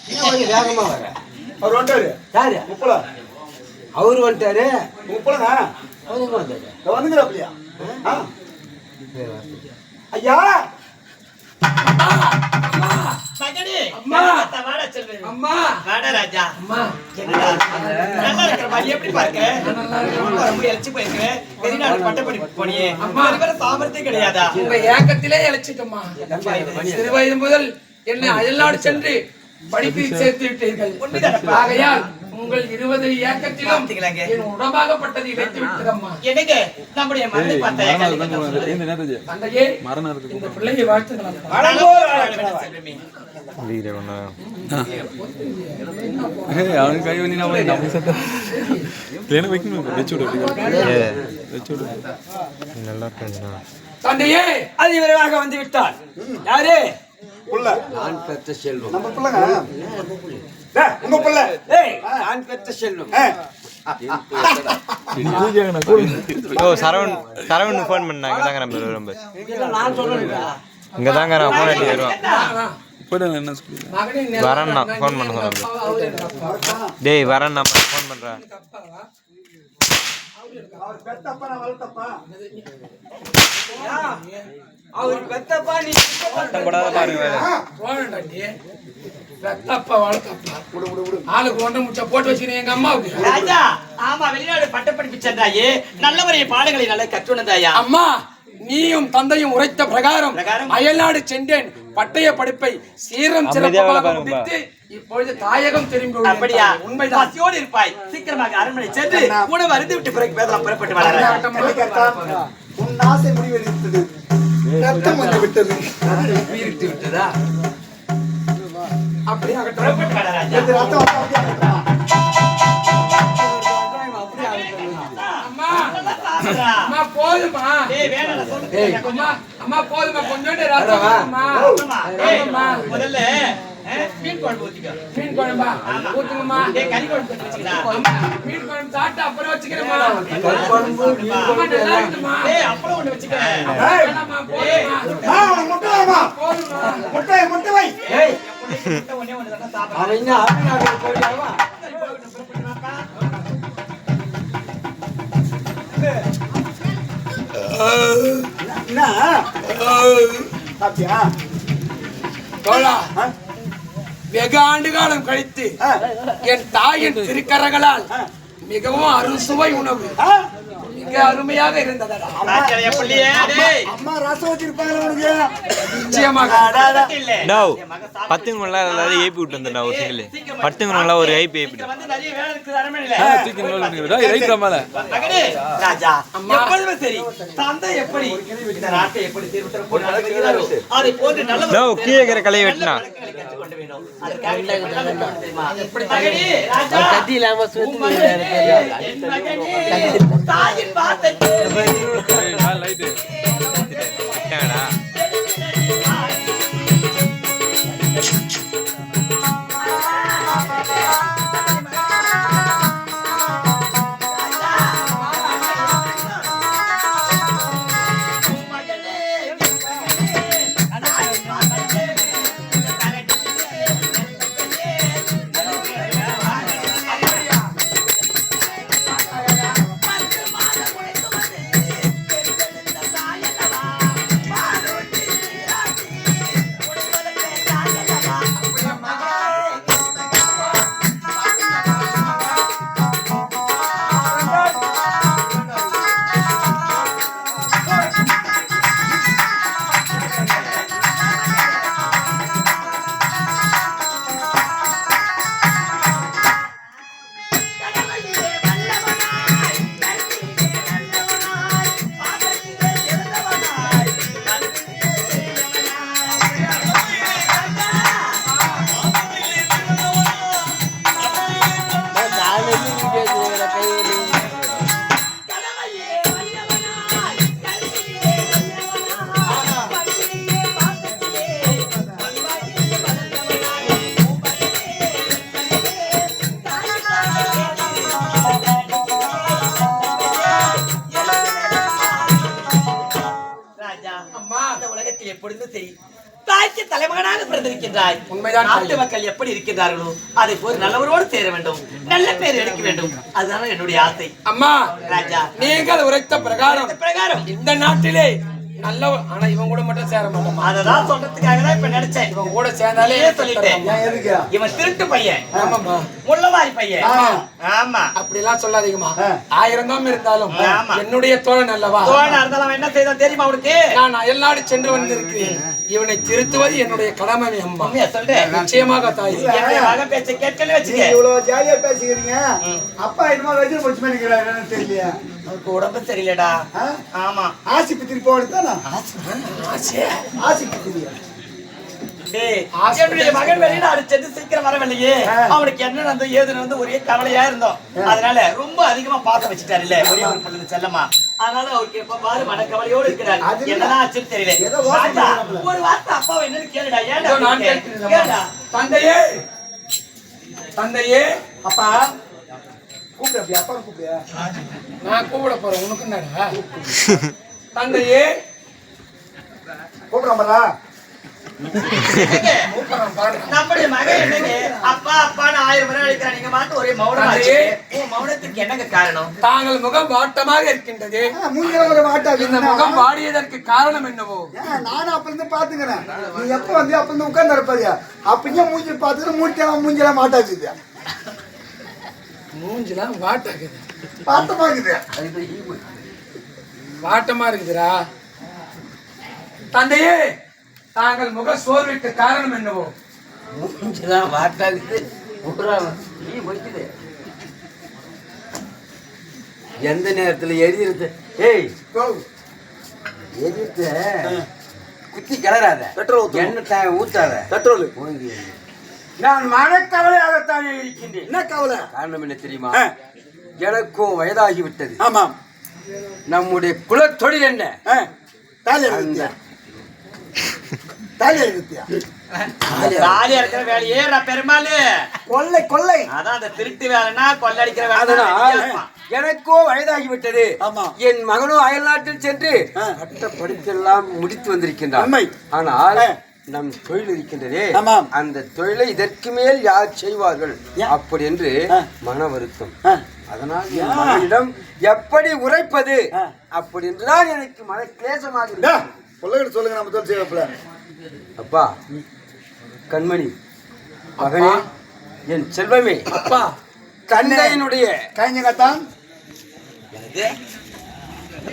வேகமா வர அவர் வந்துட்டாரு. யாரு முப்பல அவரு வந்துட்டாரு. முப்பலங்க அவருக்கு வந்தாரு. வந்துங்கிறாப்லையா? ஐயா மகனே, அம்மா. வாடா செல்வன். அம்மா வாடா ராஜா. அம்மா என்னடா? நல்லா இருக்கிற மாதிரி எப்படி பார்க்க? ரொம்ப இழைச்சு போயிருக்க. வெளிநாடு பட்டப்படிப்பு போனியே. அம்மா. இது வரை சாமர்த்தியே கிடையாதா? உங்க ஏக்கத்திலே இழைச்சிட்டோம்மா. சிறு வயது முதல் என்னை அயல்நாடு சென்று படிப்பில் சேர்த்து விட்டீர்கள். உண்மைதானப்பா? ஆகையால் உங்கள் 20 ஏக்கத்திலும் பார்த்தீங்களாங்க? என் உடம்பாகப்பட்டது இழைத்து விட்டதம்மா. என்னங்க நம்முடைய மண்ணை பார்த்த தந்தையே, இந்த பிள்ளையை வாழ்த்துக்கலாம். செல்வமே. அவனுக்கு கை பண்ணி நம்ம பிளேன வைக்கணும் நல்லா இருக்கா தந்தையே, அது விரைவாக வந்து விட்டார். யாரு? புள்ள நான் பெற்ற செல்வம். நம்ம பிள்ளைங்க. உங்க பிள்ளை. ஏய், நான் பெற்ற செல்வம். ஓ சரவணன் ஃபோன் பண்ணாங்க தாங்க நம்ம ரொம்ப இதெல்லாம் நான் சொல்லணும்டா. இங்க தாங்க நான் ஃபோன் அடி வருவேன் மகனே, வரேன்னா ஃபோன் பண்ண சொன்னாங்க. டேய் வரேன் நான் ஃபோன் பண்றேன். அவர் பெத்தப்பா நான் வளர்த்தப்பா. அவர் பெத்தப்பா நீ படாத பாருங்க வேற. போனடாண்டி. ரத்தப்பா வளர்த்தப்பா. ஆளுக்கு ஒன்றை முச்சா போட்டு வச்சுக்கிறேன் எங்க அம்மாவுக்கு. ராஜா, ஆமா வெளிநாடு பட்டப்படிப்பு சென்றாயே. நல்ல முறைய பாடங்களை நல்லா கற்றுணர்ந்தாயா? அம்மா, நீயும் தந்தையும் உரைத்த பிரகாரம் அயல்நாடு சென்றேன். பட்டய படிப்பை சீரம் சிறப்பாக முடித்து இப்பொழுது தாயகம் திரும்பி அப்படியா? உண்மைதான். பசியோடு இருப்பாய். சீக்கிரமாக அரண்மனை சென்று உணவு அருந்து விட்டு பிறகு பேசலாம். புறப்பட்டு வர. உன் ஆசை முடிவெடுத்தது. ரத்தம் வந்து விட்டது. வீட்டு விட்டதா? அப்படியே புறப்பட்டு வர ராஜா. இந்த ரத்தம் வந்து அப்படியே ஆகட்டும். அம்மா, சாப்பிடுறா. அம்மா போதுமா? டேய் வேணாடா சொல்லு. அம்மா, அம்மா போதுமா? கொஞ்சோண்டு ரத்தம் அம்மா. ஆமா. ஏய், முதல்ல மீன் குழம்பு ஊத்திக்க. மீன் குழம்பா ஊத்துங்கம்மா. டேய் கறி குழம்பு ஊத்தி வச்சுக்கடா. அம்மா, மீன் குழம்பு சாப்பிட்டு அப்புறம் வச்சுக்கிறேம்மா. அம்மா நல்லா இருக்குமா? டேய் அப்புறம் ஒண்ணு வச்சுக்க. வேணாம்மா, போதுமா? உனக்கு முட்டை வேணுமா? போதுமா? முட்டை வை. ஏய், ஒண்ணே ஒண்ணு தான் சாப்பிடு. அவன் என்ன அருணாச்சல போயிட்டாவா? என்ன சாப்பிட்டியா? தோழா, வெகு ஆண்டு காலம் கழித்து என் தாயின் திருக்கரங்களால் மிகவும் அறுசுவை உணவு மிக அருமையாக இருந்ததடா. ராஜாடைய புள்ளியே டேய். அம்மா ரசம் வச்சிருப்பாங்க உனக்கு. நிச்சயமாக இல்ல. நோ பத்துங்களா எல்லாரும் ஏப்பி விட்டு வந்தா ஒரு சிங்கிள் பத்துங்களா ஒரு ஐபி ஏப்பி வந்து நிறைய வேலை இருக்குது அரண்மனையில. மகனே, ராஜா எப்பொழுதும் சரி தந்தை எப்படி இந்த நாட்டை எப்படி தீர்வுத்தர போட்டு நடத்துகிறாரோ அதை போன்று நல்ல நோ கீழே இருக்கிற கலையை வெட்டினா கற்றுக்கொண்டு வேணும். அதற்காக தெரியுமா? மகனே, ராஜா கத்தி இல்லாம உன் மகனே, என் மகனே, தாயின் வார்த்தை விட்டாங்கடா. தாய் இருக்கின்றாய். உண்மைதான் நாட்டு தாயே. மக்கள் எப்படி இருக்கின்றார்களோ அதை போல் நல்லவரோடு சேர வேண்டும், நல்ல பேர் எடுக்க வேண்டும். அதுதான் என்னுடைய ஆசை. அம்மா ராஜா, நீங்கள் உரைத்த பிரகாரம் இந்த பிரகாரம் இந்த நாட்டிலே நல்ல ஆனா இவன் கூட மட்டும் சேர மாட்டோமா? அததான் சொல்றதுக்காக தான் இப்ப நினைச்சேன். இவன் கூட சேர்ந்தாலே இதே சொல்லிட்டேன். ஏன் எதுக்கு? இவன் திருட்டு பையன், ஆமாம்மா. முள்ளவாரி பையன். ஆமா, அப்படி எல்லாம் சொல்லாதீங்கம்மா. 1000 தான் இருந்தாலும் ஆமா. என்னுடைய தோழன் அல்லவா? தோழனா இருந்தாலும் அவன் என்ன செய்தான் தெரியுமா உனக்கு? நான் அயல்நாடு சென்று வந்திருக்கிறேன். இவனை திருத்துவது என்னுடைய கடமை அம்மா. உண்மையா சொல்றேன். நிச்சயமாக தாய். என்னுடைய மகன் பேச்சை கேட்கல வச்சுக்க. நீங்க இவ்வளவு ஜாலியா பேசிக்கிறீங்க. அப்பா என்னமோ வெஜில் முடிச்சு பண்ணிக்கிறாரு தெரியலையா? அவனுக்கு உடம்பு சரியில்லடா. ஆ? ஆமா. ஆஸ்பத்திரி போகணுதானா? ஆசையா? ஆஸ்பத்திரியா? டேய், என்னுடைய மகன் வெளிநாடு சென்று சீக்கிரம் வரவில்லையே. அவனுக்கு என்ன நடந்தது ஏது நடந்து ஒரே கவலையா இருந்தோம். அதனால ரொம்ப அதிகமா பாசம் வச்சுட்டாரு இல்ல ஒரே ஒரு பிள்ளை செல்லமா. அதனால அவருக்கு எப்ப பாரு மனக்கவலையோடு இருக்கிறார். அது என்னதான் ஆச்சுன்னு தெரியல. ஏதோ வாசம் ராஜா, பண்றாப்புல. ஒரு வார்த்தை அப்பாவை என்னன்னு கேளுடா. ஏன்டா இதோ நான் அப்படி கேட்கிறேன் கேளுடா. அம்மா. தந்தையே தந்தையே அப்பா கூப்பிடு, அப்படி அப்பா கூப்பிடு. நான் கூப்பிட போறேன். உனக்கு என்னடா? தந்தையே கூப்பிடாமலா? கூப்பிடுறேன் பாருங்க. நம்முடைய மகன் என்னங்க அப்பா அப்பான்னு 1000 முறை அழைக்கிறான். நீங்க மாட்டு ஒரே மௌனம் ஆச்சு. உன் மௌனத்துக்கு என்னங்க காரணம்? தாங்கள் முகம் வாட்டமாக இருக்கின்றது. மூஞ்சில ஒரு வாட்டா இந்த முகம் வாடியதற்கு காரணம் என்னவோ? நானும் அப்ப இருந்து பாத்துக்கிறேன். நீ எப்ப வந்து அப்ப இருந்து உட்கார்ந்து இருப்பாரு. அப்பயே மூஞ்சி பாத்துட்டு மூஞ்சில மாட்டாச்சுது. மூஞ்சிலாம் வாட்டாக்குது. பாத்தமாக்குது. வாட்டமா இருக்குதுடா. தந்தையே தாங்கள் முக சோர்வுக்கு காரணம் என்னவோ? மூஞ்சிதான் வாட்டாகுது. நீ முடிக்குது. எந்த நேரத்துல எரியுறது? ஏய், எரியுறது குத்தி கிளறாத. பெட்ரோல் எண்ணெய் ஊத்தாத. பெட்ரோல். ஓங்கி. நான் மனக்கவலையாகத்தானே இருக்கின்றேன். என்ன கவலை? காரணம் என்ன தெரியுமா? எனக்கும் வயதாகிவிட்டது. ஆமாம். நம்முடைய குலத்தொழில் என்ன? தாலி அந்த எடுத்தியா? தாலி எடுத்தியா? தாலியா இருக்கிற வேலையே நான் பெருமாளு. கொள்ளை கொள்ளை. அதான் அந்த திருட்டு வேலைன்னா கொள்ளடிக்கிற வேலை. அதனால் எனக்கோ வயதாகிவிட்டது. ஆமா. என் மகனும் அயல் நாட்டில் சென்று பட்ட படிப்பெல்லாம் முடித்து வந்திருக்கின்றான். உண்மை. ஆனால் நம் தொழில் இருக்கின்றதே, ஆமாம். அந்த தொழிலை இதற்கு மேல் யார் செய்வார்கள் அப்படி என்று மன வருத்தம். அதனால் என் மகனிடம் எப்படி உரைப்பது அப்படி என்றுதான் எனக்கு மன கிளேசமாக இருக்கு. சொல்லுங்க, நம்ம தொழில் செய்யப்பல. அப்பா, கண்மணி, மகனே, என் செல்வமே, அப்பா தந்தையினுடைய கைஞ்சங்கத்தான் என்னது?